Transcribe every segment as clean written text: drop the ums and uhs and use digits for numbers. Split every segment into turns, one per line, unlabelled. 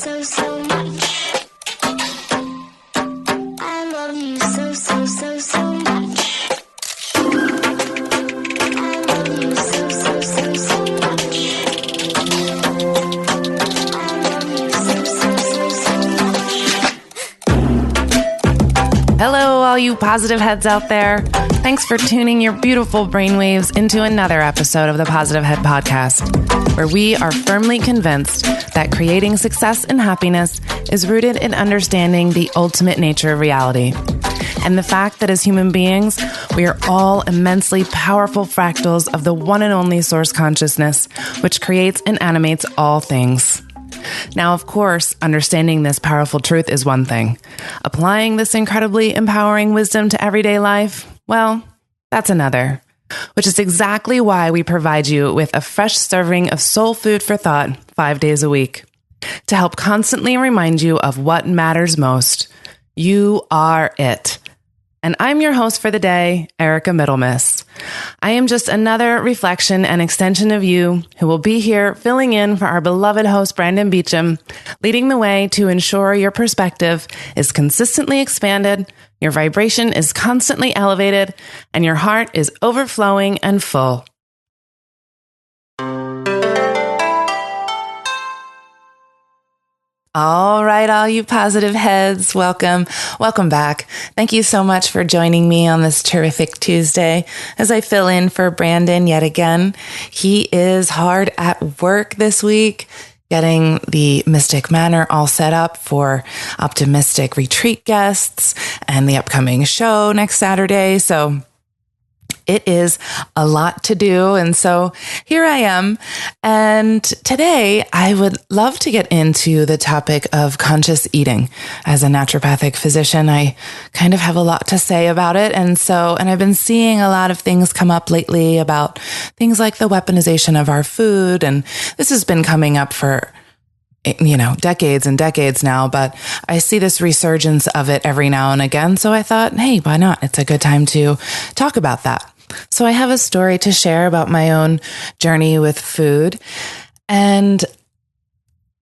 so much. I love you so much. I love you so much. I love you so much.
Hello, all you positive heads out there. Thanks for tuning your beautiful brainwaves into another episode of the Positive Head Podcast, where we are firmly convinced that creating success and happiness is rooted in understanding the ultimate nature of reality. And the fact that as human beings, we are all immensely powerful fractals of the one and only source consciousness, which creates and animates all things. Now, of course, understanding this powerful truth is one thing. Applying this incredibly empowering wisdom to everyday life, well, that's another. Which is exactly why we provide you with a fresh serving of soul food for thought 5 days a week. To help constantly remind you of what matters most. You are it. And I'm your host for the day, Erica Middlemiss. I am just another reflection and extension of you who will be here filling in for our beloved host, Brandon Beecham, leading the way to ensure your perspective is consistently expanded, your vibration is constantly elevated, and your heart is overflowing and full. All right, all you positive heads, welcome back. Thank you so much for joining me on this terrific Tuesday as I fill in for Brandon yet again. He is hard at work this week, getting the Mystic Manor all set up for optimistic retreat guests and the upcoming show next Saturday. So it is a lot to do. And so here I am. And today I would love to get into the topic of conscious eating. As a naturopathic physician, I kind of have a lot to say about it. And I've been seeing a lot of things come up lately about things like the weaponization of our food. And this has been coming up for decades and decades now, but I see this resurgence of it every now and again. So I thought, hey, why not? It's a good time to talk about that. So I have a story to share about my own journey with food and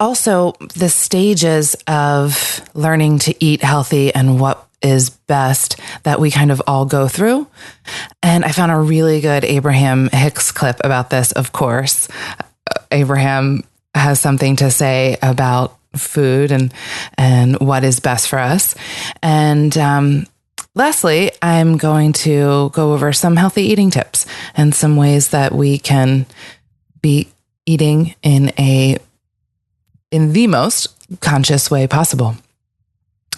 also the stages of learning to eat healthy and what is best that we kind of all go through. And I found a really good Abraham-Hicks clip about this, of course. Abraham has something to say about food and what is best for us. And lastly, I'm going to go over some healthy eating tips and some ways that we can be eating in the most conscious way possible.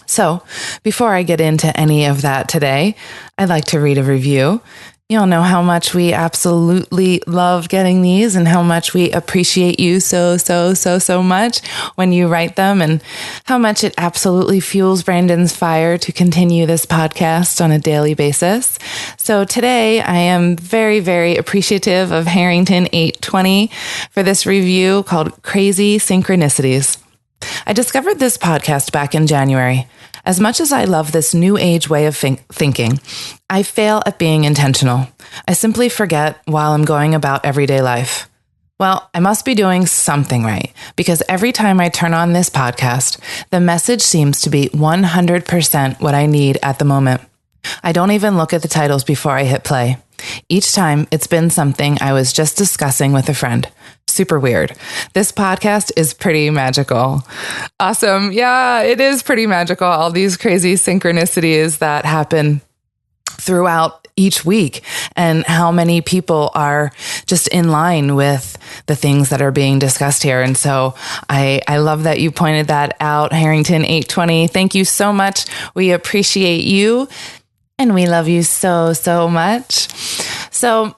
So before I get into any of that today, I'd like to read a review. You all know how much we absolutely love getting these and how much we appreciate you so much when you write them and how much it absolutely fuels Brandon's fire to continue this podcast on a daily basis. So today I am very, very appreciative of Harrington 820 for this review called Crazy Synchronicities. I discovered this podcast back in January. As much as I love this new age way of thinking, I fail at being intentional. I simply forget while I'm going about everyday life. Well, I must be doing something right because every time I turn on this podcast, the message seems to be 100% what I need at the moment. I don't even look at the titles before I hit play. Each time it's been something I was just discussing with a friend. Super weird. This podcast is pretty magical. Awesome. Yeah, it is pretty magical. All these crazy synchronicities that happen throughout each week and how many people are just in line with the things that are being discussed here. And so I love that you pointed that out, Harrington 820. Thank you so much. We appreciate you and we love you so much. So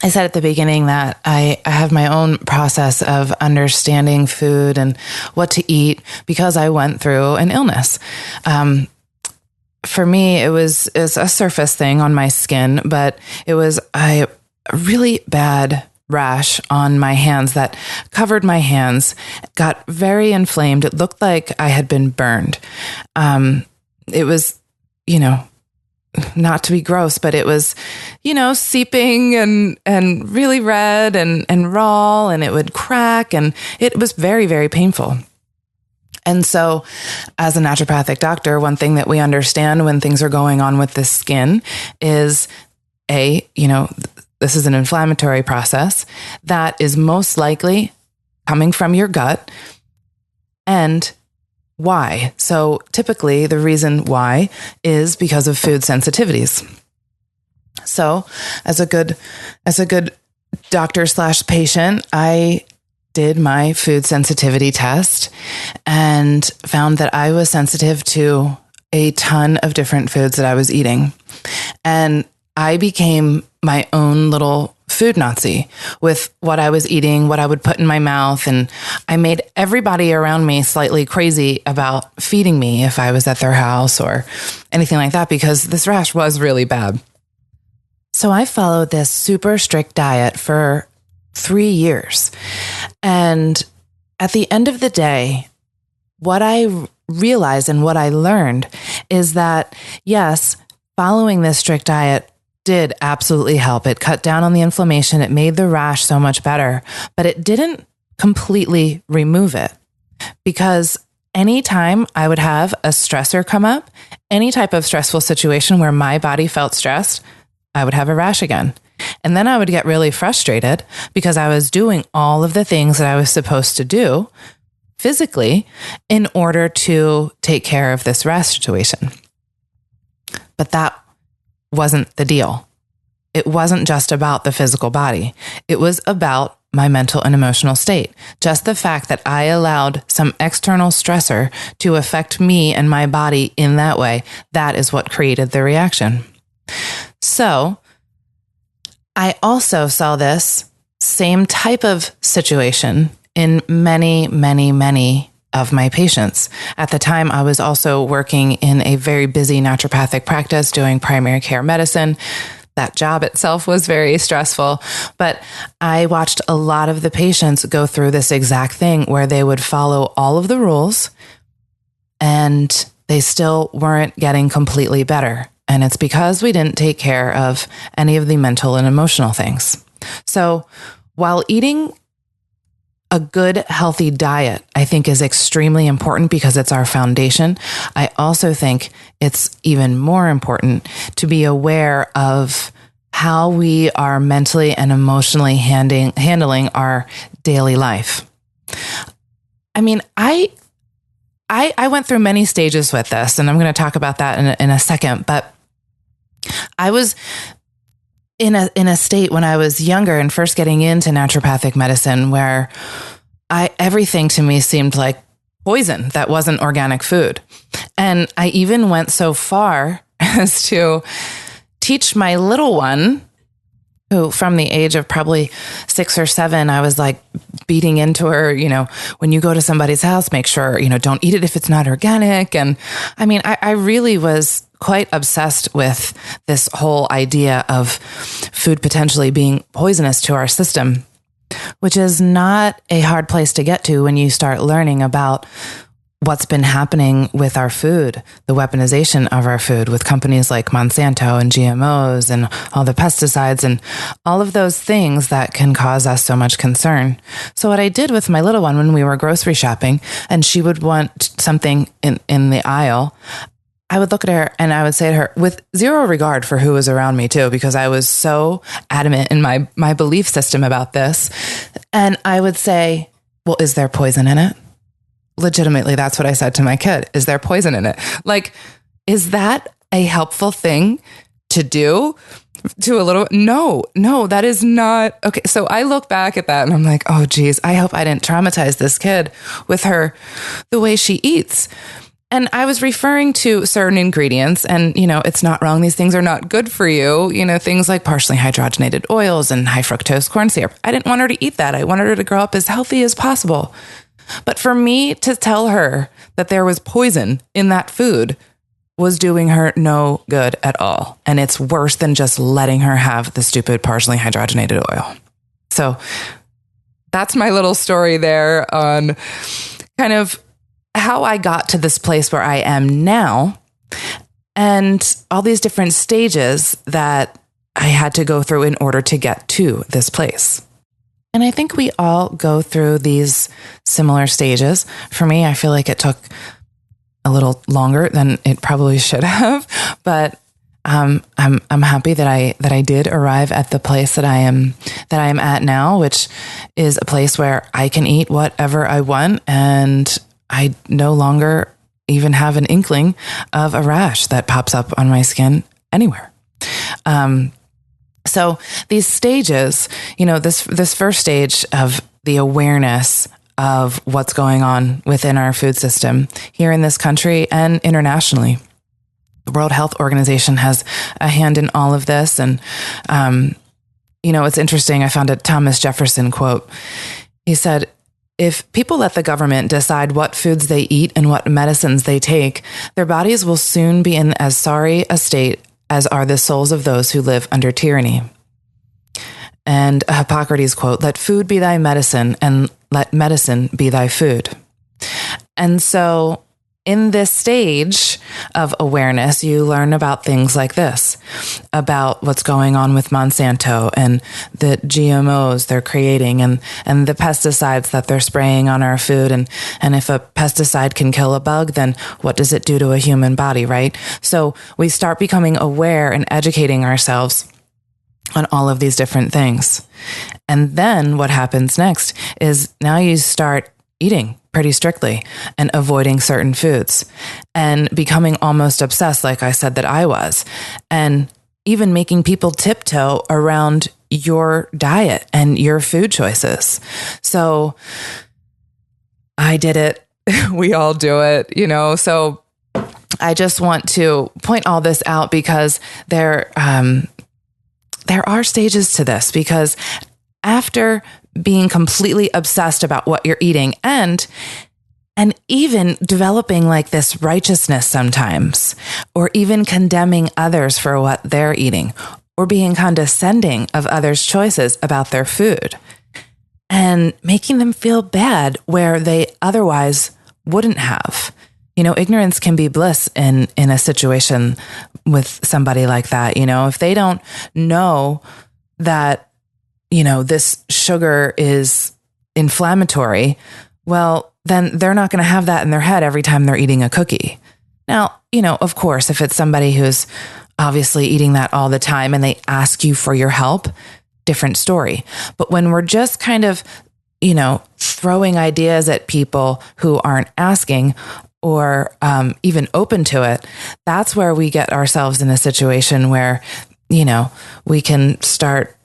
I said at the beginning that I have my own process of understanding food and what to eat because I went through an illness. For me, it was a surface thing on my skin, but it was a really bad rash on my hands that covered my hands, got very inflamed. It looked like I had been burned. It was, not to be gross, but it was, seeping and really red and raw, and it would crack, and it was very, very painful. And so as a naturopathic doctor, one thing that we understand when things are going on with the skin is this is an inflammatory process that is most likely coming from your gut. And why? So typically the reason why is because of food sensitivities. So as a good doctor / patient, I did my food sensitivity test and found that I was sensitive to a ton of different foods that I was eating. And I became my own little food Nazi with what I was eating, what I would put in my mouth. And I made everybody around me slightly crazy about feeding me if I was at their house or anything like that, because this rash was really bad. So I followed this super strict diet for 3 years. And at the end of the day, what I realized and what I learned is that, yes, following this strict diet did absolutely help. It cut down on the inflammation. It made the rash so much better, but it didn't completely remove it, because anytime I would have a stressor come up, any type of stressful situation where my body felt stressed, I would have a rash again. And then I would get really frustrated because I was doing all of the things that I was supposed to do physically in order to take care of this rash situation. But that wasn't the deal. It wasn't just about the physical body. It was about my mental and emotional state. Just the fact that I allowed some external stressor to affect me and my body in that way, that is what created the reaction. So I also saw this same type of situation in many, many, many of my patients. At the time, I was also working in a very busy naturopathic practice doing primary care medicine. That job itself was very stressful, but I watched a lot of the patients go through this exact thing where they would follow all of the rules and they still weren't getting completely better. And it's because we didn't take care of any of the mental and emotional things. So while eating a good, healthy diet, I think, is extremely important because it's our foundation, I also think it's even more important to be aware of how we are mentally and emotionally handling our daily life. I mean, I went through many stages with this, and I'm going to talk about that in a second, but I was in a state when I was younger and first getting into naturopathic medicine where everything to me seemed like poison that wasn't organic food. And I even went so far as to teach my little one, who from the age of probably 6 or 7, I was like beating into her, when you go to somebody's house, make sure, don't eat it if it's not organic. And I mean, I really was quite obsessed with this whole idea of food potentially being poisonous to our system, which is not a hard place to get to when you start learning about what's been happening with our food, the weaponization of our food with companies like Monsanto and GMOs and all the pesticides and all of those things that can cause us so much concern. So what I did with my little one when we were grocery shopping and she would want something in the aisle, I would look at her and I would say to her, with zero regard for who was around me too, because I was so adamant in my belief system about this. And I would say, well, is there poison in it? Legitimately, that's what I said to my kid. Is there poison in it? Like, is that a helpful thing to do to a little? No, that is not. Okay. So I look back at that and I'm like, oh geez, I hope I didn't traumatize this kid with the way she eats. And I was referring to certain ingredients and, it's not wrong. These things are not good for you. Things like partially hydrogenated oils and high fructose corn syrup. I didn't want her to eat that. I wanted her to grow up as healthy as possible. But for me to tell her that there was poison in that food was doing her no good at all. And it's worse than just letting her have the stupid partially hydrogenated oil. So that's my little story there on kind of how I got to this place where I am now and all these different stages that I had to go through in order to get to this place. And I think we all go through these similar stages. For me, I feel like it took a little longer than it probably should have, but I'm happy that I did arrive at the place that I am at now, which is a place where I can eat whatever I want, and I no longer even have an inkling of a rash that pops up on my skin anywhere. So these stages, this first stage of the awareness of what's going on within our food system here in this country and internationally. The World Health Organization has a hand in all of this. And, it's interesting. I found a Thomas Jefferson quote. He said, "If people let the government decide what foods they eat and what medicines they take, their bodies will soon be in as sorry a state as are the souls of those who live under tyranny." And a Hippocrates quote, "Let food be thy medicine and let medicine be thy food." And so in this stage of awareness, you learn about things like this, about what's going on with Monsanto and the GMOs they're creating and the pesticides that they're spraying on our food. And if a pesticide can kill a bug, then what does it do to a human body, right? So we start becoming aware and educating ourselves on all of these different things. And then what happens next is now you start eating pretty strictly and avoiding certain foods and becoming almost obsessed, like I said that I was, and even making people tiptoe around your diet and your food choices. So I did it. We all do it, so I just want to point all this out because there are stages to this, because after being completely obsessed about what you're eating and even developing like this righteousness sometimes, or even condemning others for what they're eating, or being condescending of others' choices about their food and making them feel bad where they otherwise wouldn't have. Ignorance can be bliss in a situation with somebody like that. If they don't know that, this sugar is inflammatory, well, then they're not going to have that in their head every time they're eating a cookie. Now, of course, if it's somebody who's obviously eating that all the time and they ask you for your help, different story. But when we're just kind of, throwing ideas at people who aren't asking or even open to it, that's where we get ourselves in a situation where, we can start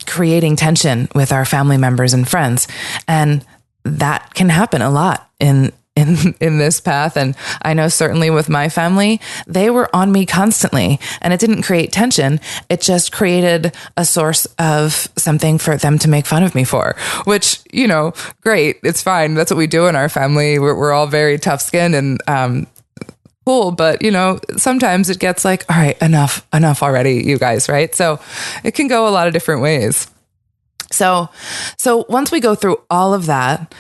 creating tension with our family members and friends. And that can happen a lot in this path. And I know certainly with my family, they were on me constantly, and it didn't create tension. It just created a source of something for them to make fun of me for, which, great. It's fine. That's what we do in our family. We're all very tough skinned and, cool. But, sometimes it gets like, all right, enough already, you guys. Right. So it can go a lot of different ways. So once we go through all of that,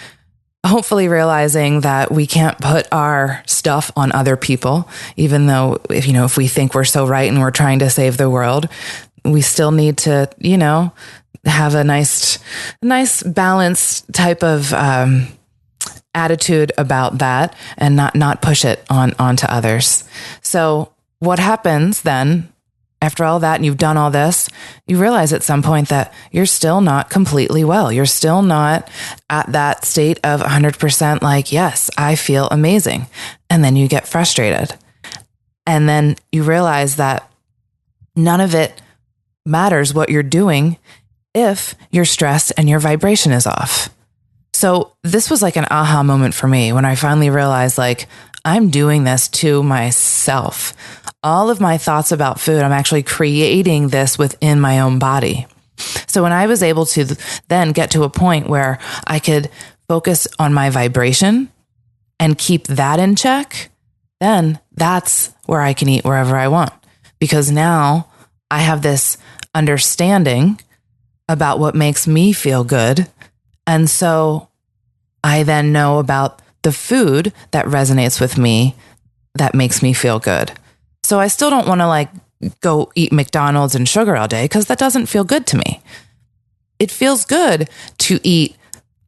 hopefully realizing that we can't put our stuff on other people, even though if we think we're so right and we're trying to save the world, we still need to, have a nice balanced type of, attitude about that and not push it onto others. So what happens then after all that, and you've done all this, you realize at some point that you're still not completely well. You're still not at that state of 100% like, yes, I feel amazing. And then you get frustrated. And then you realize that none of it matters what you're doing if you're stressed and your vibration is off. So this was like an aha moment for me when I finally realized, like, I'm doing this to myself. All of my thoughts about food, I'm actually creating this within my own body. So when I was able to then get to a point where I could focus on my vibration and keep that in check, then that's where I can eat wherever I want. Because now I have this understanding about what makes me feel good. And so I then know about the food that resonates with me that makes me feel good. So I still don't want to like go eat McDonald's and sugar all day because that doesn't feel good to me. It feels good to eat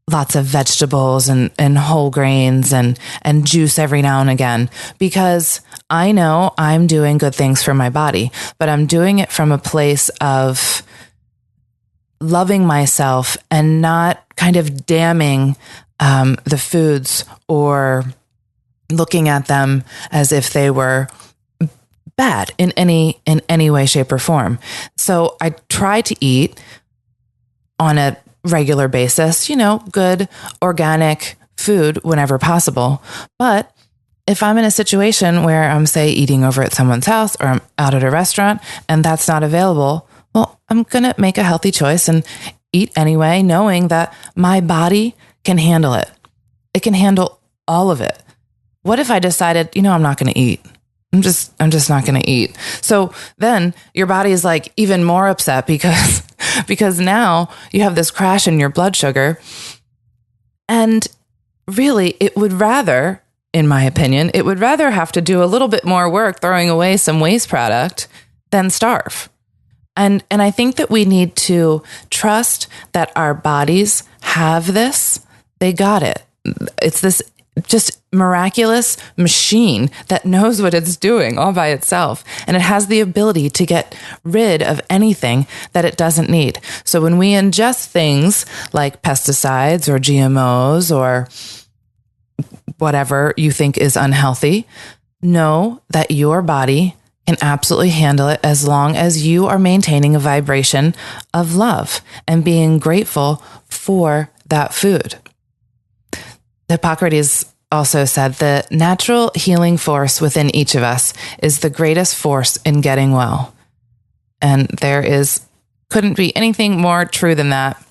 lots of vegetables and whole grains and juice every now and again, because I know I'm doing good things for my body, but I'm doing it from a place of loving myself and not kind of damning the foods or looking at them as if they were bad in any way, shape, or form. So I try to eat on a regular basis, good organic food whenever possible. But if I'm in a situation where I'm, say, eating over at someone's house or I'm out at a restaurant and that's not available, well, I'm going to make a healthy choice and eat anyway, knowing that my body can handle it. It can handle all of it. What if I decided, I'm not going to eat? I'm just not going to eat. So then your body is like even more upset because now you have this crash in your blood sugar. And really, it would rather, in my opinion, have to do a little bit more work throwing away some waste product than starve. And I think that we need to trust that our bodies have this. They got it. It's this just miraculous machine that knows what it's doing all by itself. And it has the ability to get rid of anything that it doesn't need. So when we ingest things like pesticides or GMOs or whatever you think is unhealthy, know that your body can absolutely handle it as long as you are maintaining a vibration of love and being grateful for that food. Hippocrates also said the natural healing force within each of us is the greatest force in getting well. And couldn't be anything more true than that.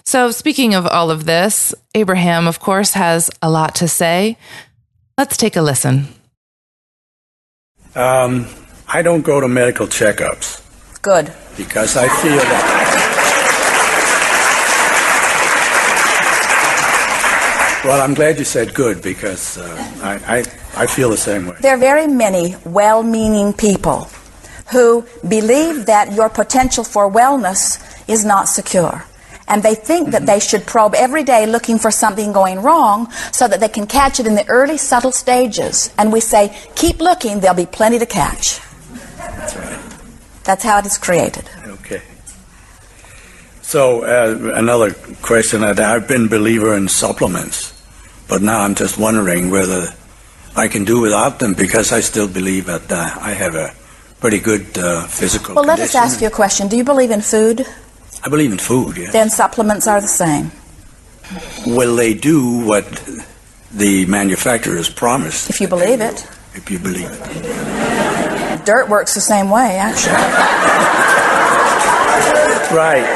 So speaking of all of this, Abraham, of course, has a lot to say. Let's take a listen.
I don't go to medical checkups.
Good.
Because I feel that... Well, I'm glad you said good, because I feel the same way.
There are very many well-meaning people who believe that your potential for wellness is not secure. And they think that they should probe every day looking for something going wrong so that they can catch it in the early, subtle stages. And we say, keep looking, there'll be plenty to catch.
That's right.
That's how it is created.
Okay. So, another question. I've been a believer in supplements, but now I'm just wondering whether I can do without them, because I still believe that I have a pretty good physical
Well, let
condition.
us ask you a question. Do you believe in food?
I believe in food, yeah.
Then supplements are the same.
Will they do what the manufacturers promised?
If you believe it.
If you believe it.
Dirt works the same way, actually.
Right.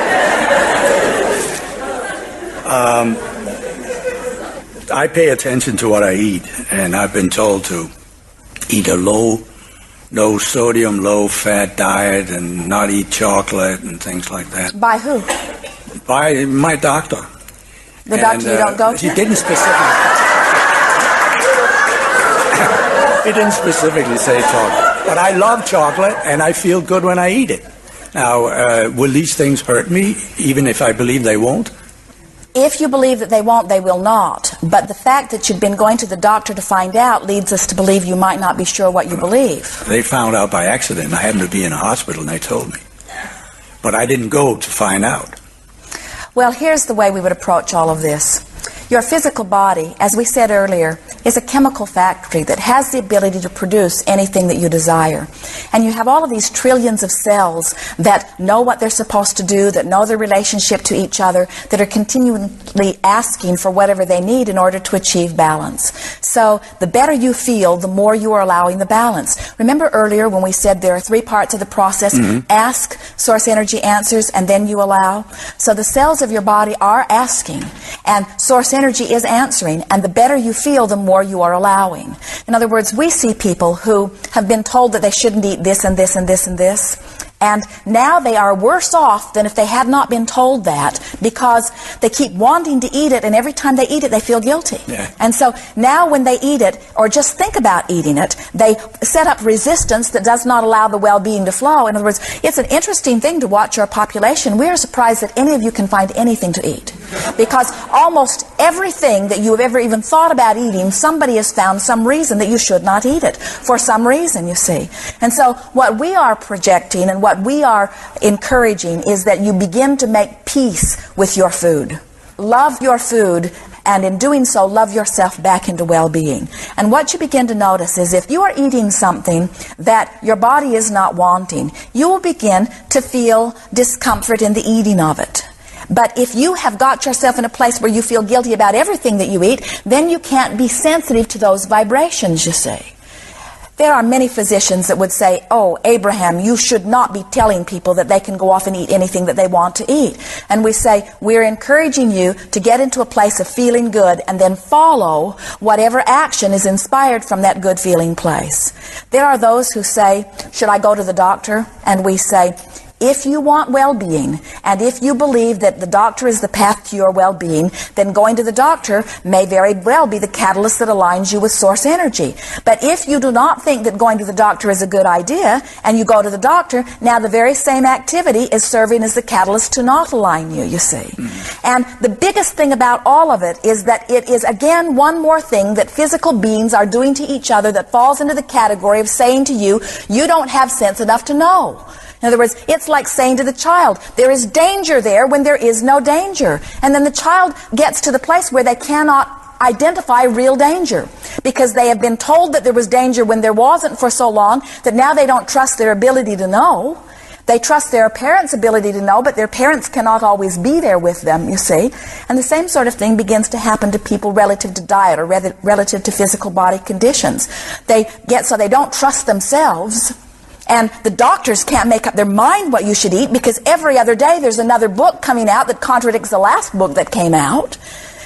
I pay attention to what I eat, and I've been told to eat a low sodium, low fat diet and not eat chocolate and things like that.
By who?
By my doctor.
The doctor you don't go to?
He didn't specifically say chocolate. But I love chocolate and I feel good when I eat it. Now, will these things hurt me even if I believe they won't?
If you believe that they won't, they will not. But the fact that you've been going to the doctor to find out leads us to believe you might not be sure what you believe.
They found out by accident. I happened to be in a hospital and they told me. But I didn't go to find out.
Well, here's the way we would approach all of this. Your physical body, as we said earlier, is a chemical factory that has the ability to produce anything that you desire. And you have all of these trillions of cells that know what they're supposed to do, that know their relationship to each other, that are continually asking for whatever they need in order to achieve balance. So the better you feel, the more you are allowing the balance. Remember earlier when we said there are 3 parts of the process? Mm-hmm. Ask, source energy answers, and then you allow. So the cells of your body are asking, and source energy is answering, and the better you feel, the more you are allowing. In other words, we see people who have been told that they shouldn't eat this and this and this and this, And now they are worse off than if they had not been told that, because they keep wanting to eat it, and every time they eat it, they feel guilty.
Yeah.
And so now when they eat it, or just think about eating it, they set up resistance that does not allow the well-being to flow. In other words, it's an interesting thing to watch our population. We are surprised that any of you can find anything to eat, because almost everything that you have ever even thought about eating, somebody has found some reason that you should not eat it, for some reason, you see. And so what we are projecting and what we are encouraging is that you begin to make peace with your food. Love your food, and in doing so, love yourself back into well-being. And what you begin to notice is if you are eating something that your body is not wanting, you will begin to feel discomfort in the eating of it. But if you have got yourself in a place where you feel guilty about everything that you eat, then you can't be sensitive to those vibrations, you see. There are many physicians that would say, oh, Abraham, you should not be telling people that they can go off and eat anything that they want to eat. And we say, we're encouraging you to get into a place of feeling good and then follow whatever action is inspired from that good feeling place. There are those who say, should I go to the doctor? And we say, if you want well-being, and if you believe that the doctor is the path to your well-being, then going to the doctor may very well be the catalyst that aligns you with source energy. But if you do not think that going to the doctor is a good idea, and you go to the doctor, now the very same activity is serving as the catalyst to not align you, you see. And the biggest thing about all of it is that it is, again, one more thing that physical beings are doing to each other that falls into the category of saying to you, you don't have sense enough to know. In other words, it's like saying to the child, there is danger there when there is no danger. And then the child gets to the place where they cannot identify real danger, because they have been told that there was danger when there wasn't for so long that now they don't trust their ability to know. They trust their parents' ability to know, but their parents cannot always be there with them, you see. And the same sort of thing begins to happen to people relative to diet or relative to physical body conditions. They get so they don't trust themselves. And the doctors can't make up their mind what you should eat, because every other day there's another book coming out that contradicts the last book that came out.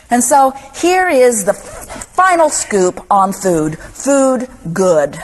And so here is the final scoop on food. Food good.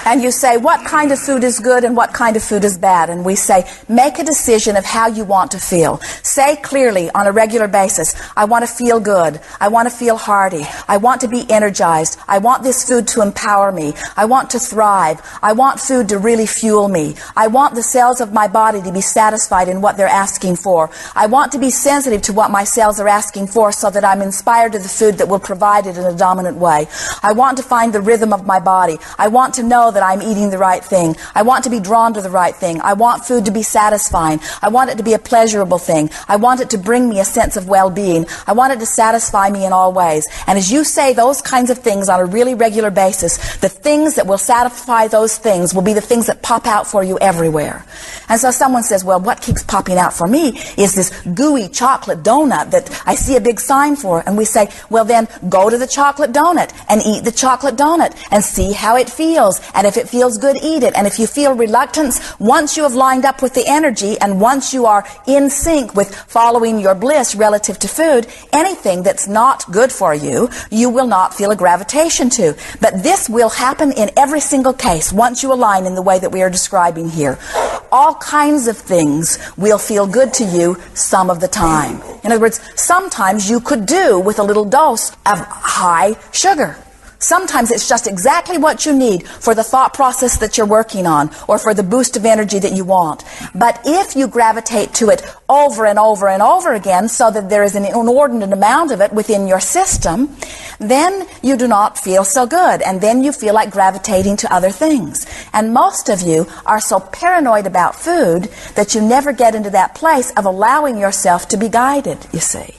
And you say, what kind of food is good and what kind of food is bad? And we say, make a decision of how you want to feel. Say clearly on a regular basis, I want to feel good. I want to feel hearty. I want to be energized. I want this food to empower me. I want to thrive. I want food to really fuel me. I want the cells of my body to be satisfied in what they're asking for. I want to be sensitive to what my cells are asking for so that I'm inspired to the food that will provide it in a dominant way. I want to find the rhythm of my body. I want to know that I'm eating the right thing. I want to be drawn to the right thing. I want food to be satisfying. I want it to be a pleasurable thing. I want it to bring me a sense of well-being. I want it to satisfy me in all ways. And as you say those kinds of things on a really regular basis, the things that will satisfy those things will be the things that pop out for you everywhere. And so someone says, well, what keeps popping out for me is this gooey chocolate donut that I see a big sign for. And we say, well, then go to the chocolate donut and eat the chocolate donut and see how it feels. And if it feels good, eat it. And if you feel reluctance, once you have lined up with the energy and once you are in sync with following your bliss relative to food, anything that's not good for you, you will not feel a gravitation to. But this will happen in every single case once you align in the way that we are describing here. All kinds of things will feel good to you some of the time. In other words, sometimes you could do with a little dose of high sugar. Sometimes it's just exactly what you need for the thought process that you're working on or for the boost of energy that you want. But if you gravitate to it over and over and over again so that there is an inordinate amount of it within your system, then you do not feel so good. And then you feel like gravitating to other things. And most of you are so paranoid about food that you never get into that place of allowing yourself to be guided, you see.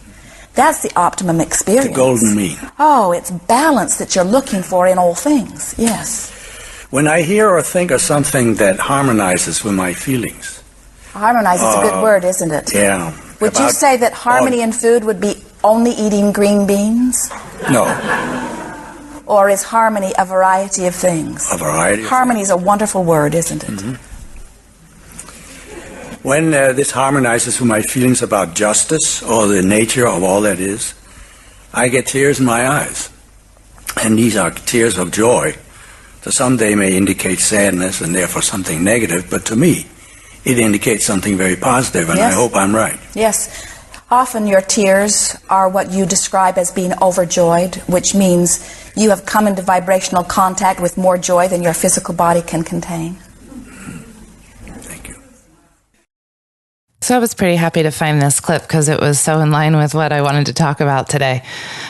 That's the optimum experience.
The golden mean.
Oh, it's balance that you're looking for in all things. Yes.
When I hear or think of something that harmonizes with my feelings.
Harmonize is a good word, isn't it?
Yeah.
Would you say that harmony in food would be only eating green beans?
No.
Or is harmony a variety of things?
A variety of
Harmony is a wonderful word, isn't it?
Mm-hmm. When this harmonizes with my feelings about justice or the nature of all that is, I get tears in my eyes. And these are tears of joy. To some they may indicate sadness and therefore something negative, but to me, it indicates something very positive, and
Yes.
I hope I'm right.
Yes. Often your tears are what you describe as being overjoyed, which means you have come into vibrational contact with more joy than your physical body can contain.
Thank you.
So I was pretty happy to find this clip because it was so in line with what I wanted to talk about today.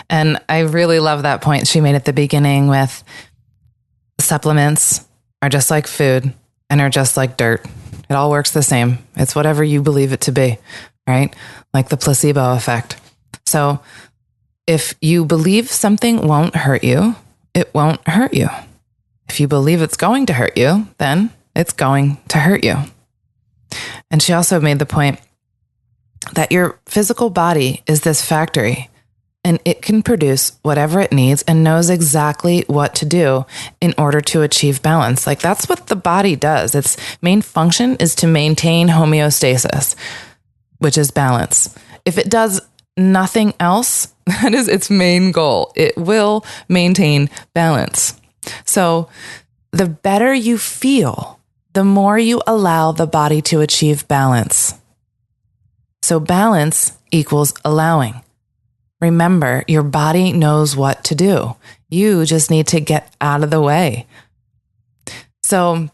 And I really love that point she made at the beginning with supplements are just like food and are just like dirt. It all works the same. It's whatever you believe it to be, right? Like the placebo effect. So if you believe something won't hurt you, it won't hurt you. If you believe it's going to hurt you, then it's going to hurt you. And she also made the point that your physical body is this factory and it can produce whatever it needs and knows exactly what to do in order to achieve balance. Like that's what the body does. Its main function is to maintain homeostasis, which is balance. If it does nothing else, that is its main goal. It will maintain balance. So the better you feel, the more you allow the body to achieve balance. So balance equals allowing. Remember, your body knows what to do. You just need to get out of the way. So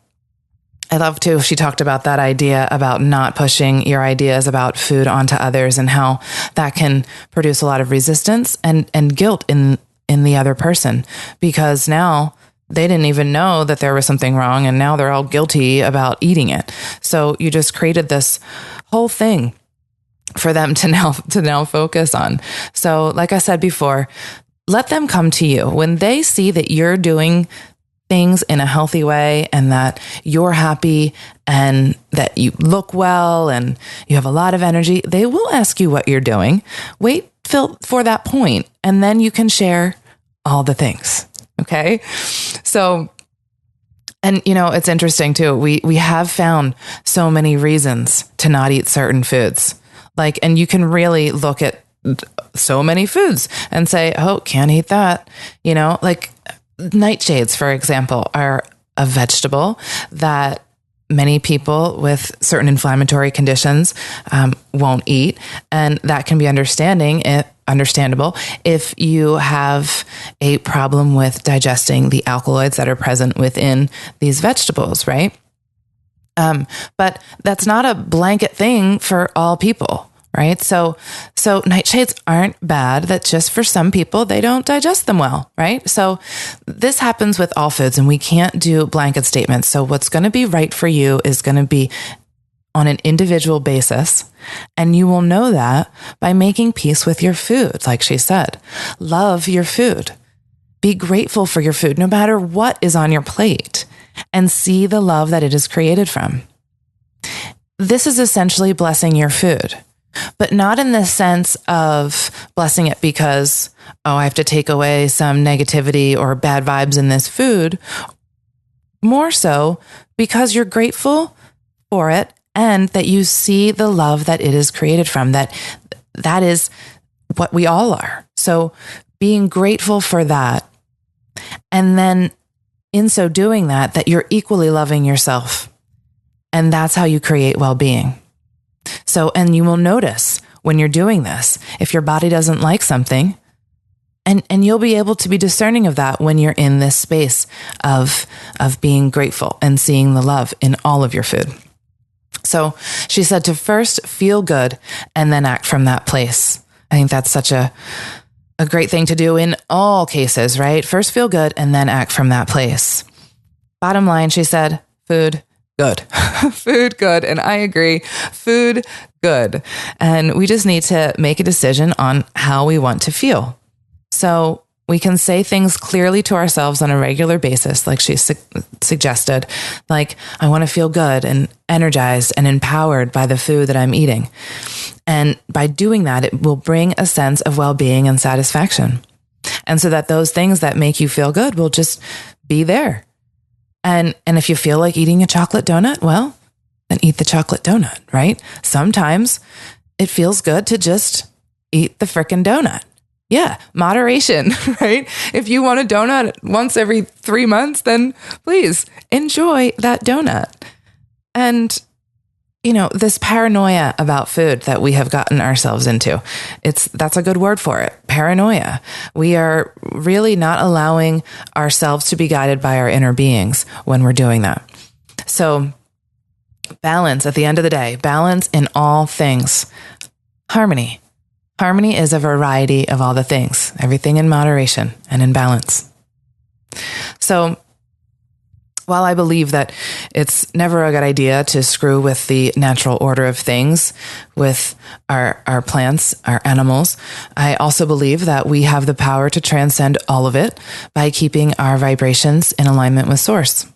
I love too, she talked about that idea about not pushing your ideas about food onto others and how that can produce a lot of resistance and guilt in the other person, because now they didn't even know that there was something wrong and now they're all guilty about eating it. So you just created this whole thing for them to now focus on. So like I said before, let them come to you. When they see that you're doing things in a healthy way and that you're happy and that you look well and you have a lot of energy, they will ask you what you're doing. Wait for that point and then you can share all the things. Okay. So, and you know, it's interesting too. We have found so many reasons to not eat certain foods. Like, and you can really look at so many foods and say, oh, can't eat that. You know, like nightshades, for example, are a vegetable that many people with certain inflammatory conditions won't eat. And that can be understandable if you have a problem with digesting the alkaloids that are present within these vegetables, right? But that's not a blanket thing for all people. Right. So nightshades aren't bad. That's just for some people, they don't digest them well. Right. So this happens with all foods and we can't do blanket statements. So what's going to be right for you is going to be on an individual basis. And you will know that by making peace with your food. Like she said, love your food, be grateful for your food, no matter what is on your plate, and see the love that it is created from. This is essentially blessing your food. But not in the sense of blessing it because, oh, I have to take away some negativity or bad vibes in this food. More so because you're grateful for it and that you see the love that it is created from, that is what we all are. So being grateful for that. And then in so doing that you're equally loving yourself. And that's how you create well-being. So, and you will notice when you're doing this, if your body doesn't like something, and you'll be able to be discerning of that when you're in this space of being grateful and seeing the love in all of your food. So she said to first feel good and then act from that place. I think that's such a great thing to do in all cases, right? First feel good and then act from that place. Bottom line, she said, food good. Food good. And I agree. Food good. And we just need to make a decision on how we want to feel. So we can say things clearly to ourselves on a regular basis, like she suggested, like, I want to feel good and energized and empowered by the food that I'm eating. And by doing that, it will bring a sense of well-being and satisfaction. And so that those things that make you feel good will just be there. And if you feel like eating a chocolate donut, well, then eat the chocolate donut, right? Sometimes it feels good to just eat the frickin' donut. Yeah, moderation, right? If you want a donut once every 3 months, then please enjoy that donut. And, this paranoia about food that we have gotten ourselves into, that's a good word for it. Paranoia. We are really not allowing ourselves to be guided by our inner beings when we're doing that. So balance at the end of the day, balance in all things. Harmony. Harmony is a variety of all the things, everything in moderation and in balance. So while I believe that it's never a good idea to screw with the natural order of things with our plants, our animals, I also believe that we have the power to transcend all of it by keeping our vibrations in alignment with Source.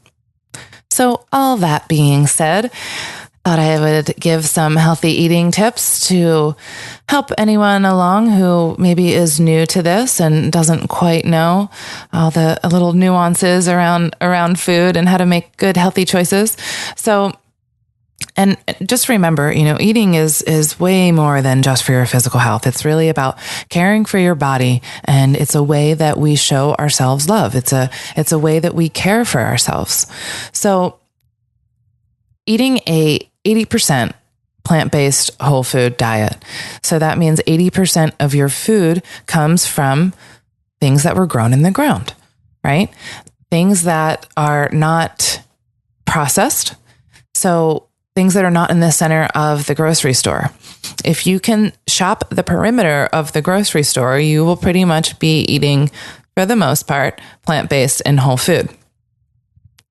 So all that being said, thought I would give some healthy eating tips to help anyone along who maybe is new to this and doesn't quite know all the little nuances around food and how to make good, healthy choices. So, and just remember, eating is way more than just for your physical health. It's really about caring for your body, and it's a way that we show ourselves love. It's a way that we care for ourselves. So eating a 80% plant-based whole food diet. So that means 80% of your food comes from things that were grown in the ground, right? Things that are not processed. So things that are not in the center of the grocery store. If you can shop the perimeter of the grocery store, you will pretty much be eating, for the most part, plant-based and whole food.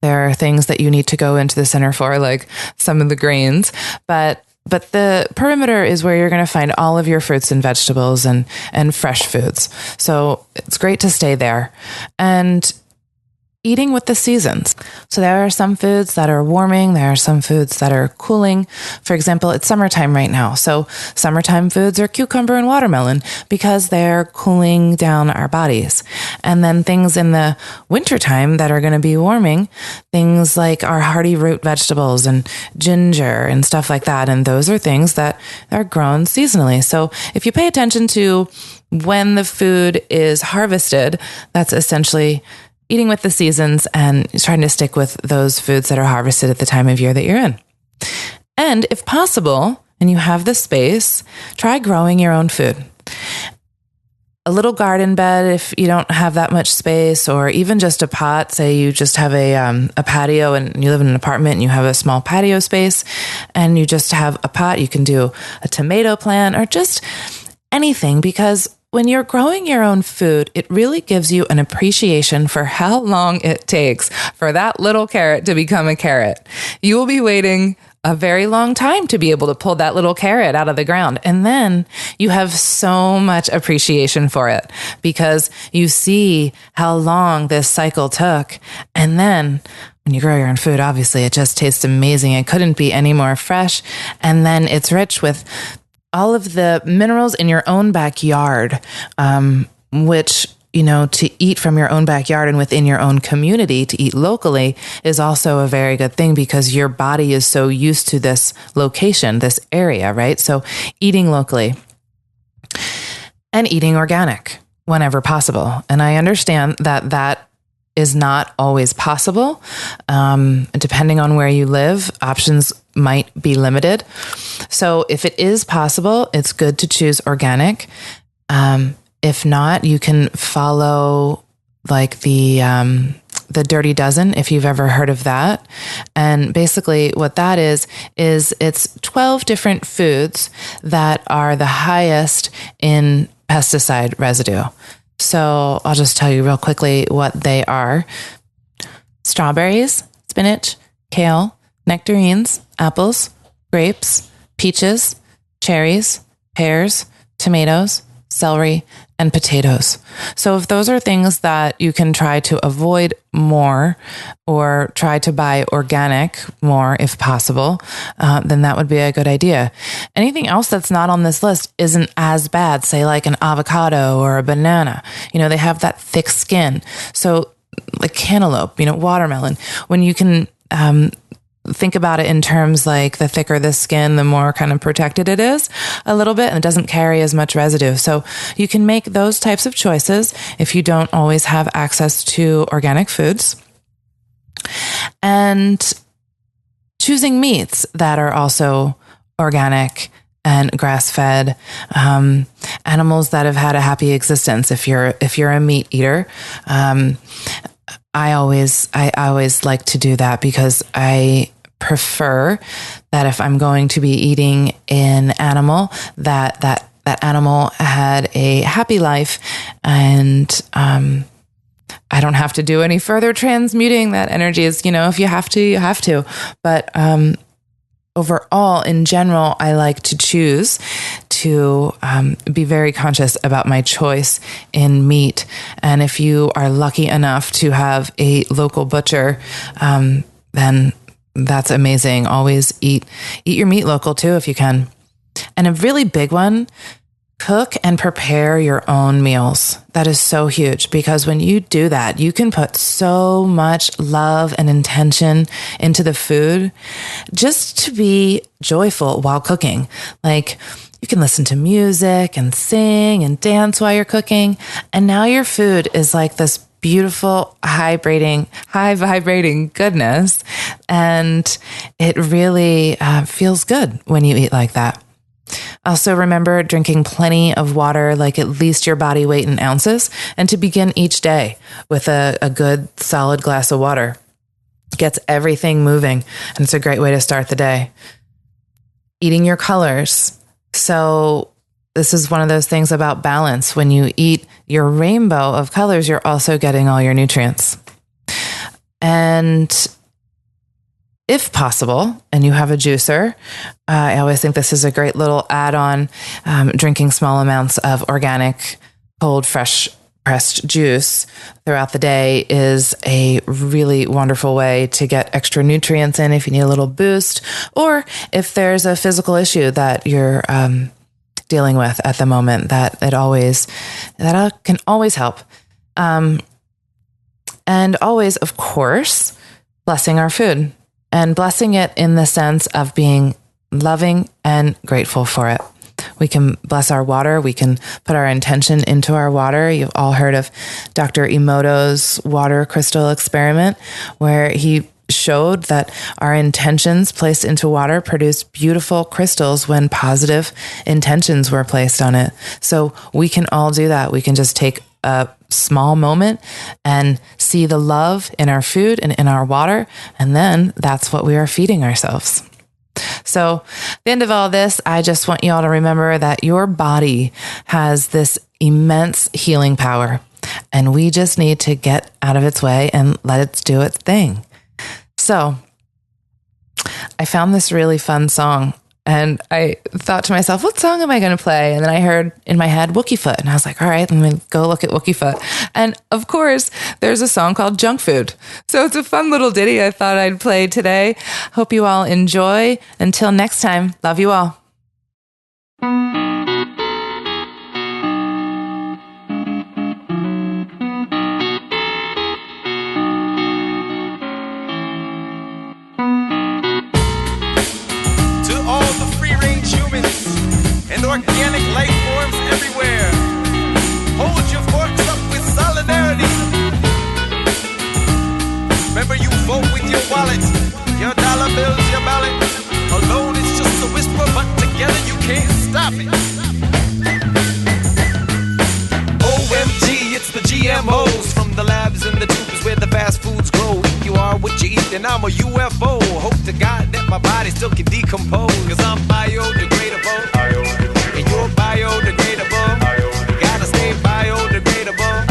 There are things that you need to go into the center for, like some of the grains, but the perimeter is where you're going to find all of your fruits and vegetables and fresh foods. So it's great to stay there. And eating with the seasons. So there are some foods that are warming. There are some foods that are cooling. For example, it's summertime right now. So summertime foods are cucumber and watermelon because they're cooling down our bodies. And then things in the wintertime that are going to be warming, things like our hardy root vegetables and ginger and stuff like that. And those are things that are grown seasonally. So if you pay attention to when the food is harvested, that's essentially eating with the seasons and trying to stick with those foods that are harvested at the time of year that you're in. And if possible, and you have the space, try growing your own food. A little garden bed if you don't have that much space, or even just a pot. Say you just have a patio and you live in an apartment and you have a small patio space and you just have a pot. You can do a tomato plant or just anything, because when you're growing your own food, it really gives you an appreciation for how long it takes for that little carrot to become a carrot. You will be waiting a very long time to be able to pull that little carrot out of the ground. And then you have so much appreciation for it because you see how long this cycle took. And then when you grow your own food, obviously it just tastes amazing. It couldn't be any more fresh. And then it's rich with all of the minerals in your own backyard, which, to eat from your own backyard and within your own community, to eat locally is also a very good thing because your body is so used to this location, this area, right? So eating locally and eating organic whenever possible. And I understand that is not always possible. Depending on where you live, options might be limited. So if it is possible, it's good to choose organic. If not, you can follow like the Dirty Dozen, if you've ever heard of that. And basically what that is it's 12 different foods that are the highest in pesticide residue. So I'll just tell you real quickly what they are. Strawberries, spinach, kale, nectarines, apples, grapes, peaches, cherries, pears, tomatoes, celery, and potatoes. So if those are things that you can try to avoid more or try to buy organic more if possible, then that would be a good idea. Anything else that's not on this list isn't as bad, say like an avocado or a banana. They have that thick skin. So like cantaloupe, watermelon, when you can, think about it in terms like the thicker the skin, the more kind of protected it is a little bit, and it doesn't carry as much residue. So you can make those types of choices if you don't always have access to organic foods. And choosing meats that are also organic and grass-fed, animals that have had a happy existence. If you're a meat eater, I always like to do that because I prefer that if I'm going to be eating an animal, that animal had a happy life, and I don't have to do any further transmuting that energy. Is, if you have to, you have to. But overall, in general, I like to choose to be very conscious about my choice in meat. And if you are lucky enough to have a local butcher, then that's amazing. Always eat your meat local too, if you can. And a really big one, cook and prepare your own meals. That is so huge, because when you do that, you can put so much love and intention into the food just to be joyful while cooking. Like, you can listen to music and sing and dance while you're cooking. And now your food is like this beautiful, high vibrating goodness. And it really feels good when you eat like that. Also, remember drinking plenty of water, like at least your body weight in ounces, and to begin each day with a good solid glass of water. Gets everything moving, and it's a great way to start the day. Eating your colors. So this is one of those things about balance. When you eat your rainbow of colors, you're also getting all your nutrients. And if possible, and you have a juicer, I always think this is a great little add-on. Drinking small amounts of organic, cold, fresh pressed juice throughout the day is a really wonderful way to get extra nutrients in if you need a little boost, or if there's a physical issue that you're dealing with at the moment, that can always help. And always, of course, blessing our food. And blessing it in the sense of being loving and grateful for it. We can bless our water. We can put our intention into our water. You've all heard of Dr. Emoto's water crystal experiment, where he showed that our intentions placed into water produce beautiful crystals when positive intentions were placed on it. So we can all do that. We can just take a small moment and see the love in our food and in our water, and then that's what we are feeding ourselves. So at the end of all this, I just want you all to remember that your body has this immense healing power, and we just need to get out of its way and let it do its thing. So I found this really fun song, and I thought to myself, what song am I going to play? And then I heard in my head Wookiefoot, and I was like, all right, let me go look at Wookiefoot. And of course, there's a song called Junk Food. So it's a fun little ditty I thought I'd play today. Hope you all enjoy. Until next time, love you all.
Organic life forms everywhere. Hold your forks up with solidarity. Remember, you vote with your wallet, your dollar bills, your ballot. Alone it's just a whisper, but together you can't stop it. OMG, it's the GMOs from the labs and the tubes where the fast foods grow. If you are what you eat, then I'm a UFO. Hope to God that my body still can decompose, 'cause I'm biodegradable. And you're biodegradable. Gotta stay biodegradable.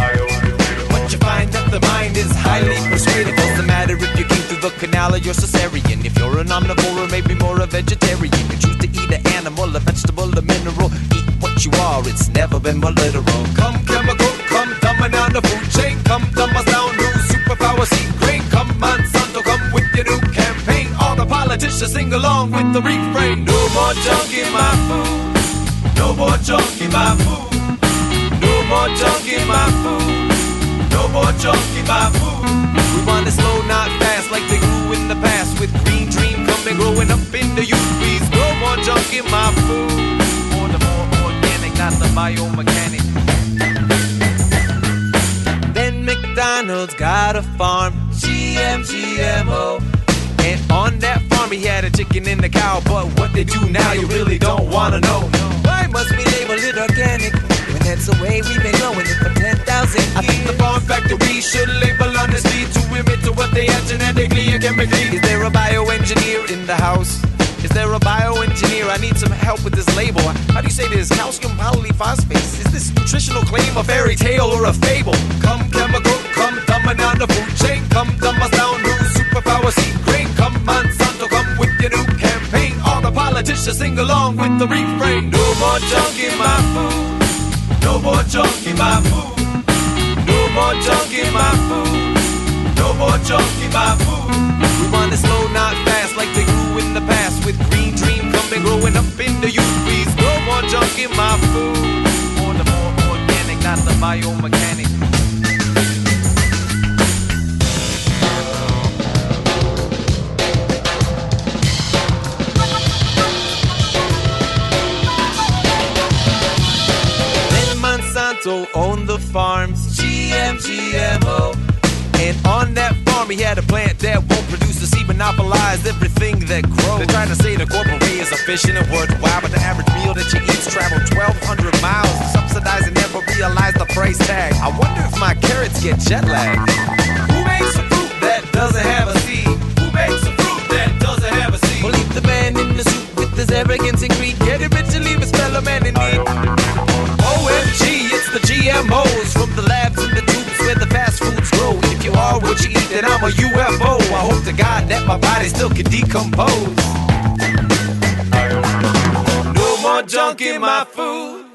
But you find that the mind is highly persuaded. Doesn't matter if you came through the canal or you're cesarean. If you're an omnivore or maybe more a vegetarian, you choose to eat an animal, a vegetable, a mineral. Eat what you are, it's never been more literal. Come chemical, come dumbing down the food chain. Come dumb us down, new superpower seed grain. Come Monsanto, come with your new campaign. All the politicians sing along with the refrain. No more junk in my food. No more junk in my food. No more junk in my food. No more junk in my food. We want it slow, not fast, like they grew in the past, with green dreams coming growing up in the youth. Please, no more junk in my food. More the more organic, not the biomechanic. Then McDonald's got a farm, GMO. And on that farm he had a chicken and a cow. But what they do now you really don't wanna know. Why must we label it organic when that's the way we've been growing it for 10,000 years? I think the farm factory should label honestly to admit to what they are genetically and chemically. Is there a bioengineer in the house? Is there a bioengineer? I need some help with this label. How do you say this? Calcium polyphosphates? Is this nutritional claim a fairy tale or a fable? Come chemical, come dumbing down the food chain. Come dumb us down, new superpower seed grain. Come Monsanto, come with your new campaign. All the politicians sing along with the refrain. No more junk in my food. No more junk in my food. No more junk in my food. No more junk in my food. We want it slow, not fast, like they grew in the past. With green dream coming, growing up in the youth. Please, no more junk in my food. More the more organic, not the biomechanic. Then Monsanto owned the farms, GMO. And on that farm he had a plant that won't produce the seed, monopolize everything that grows. They're trying to say the corporate way is efficient and worthwhile, but the average meal that you eat's traveled 1,200 miles. Subsidize and never realize the price tag. I wonder if my carrots get jet lagged. Who makes a fruit that doesn't have a seed? Who makes a fruit that doesn't have a seed? Well, leave the man in the soup with his arrogance and greed. Get it rich and leave his fellow man in need. OMG, it's the GMOs from the labs and the tubes where the fast foods grow. If you are what you eat, then I'm a UFO. I hope to God that my body still can decompose. No more junk in my food.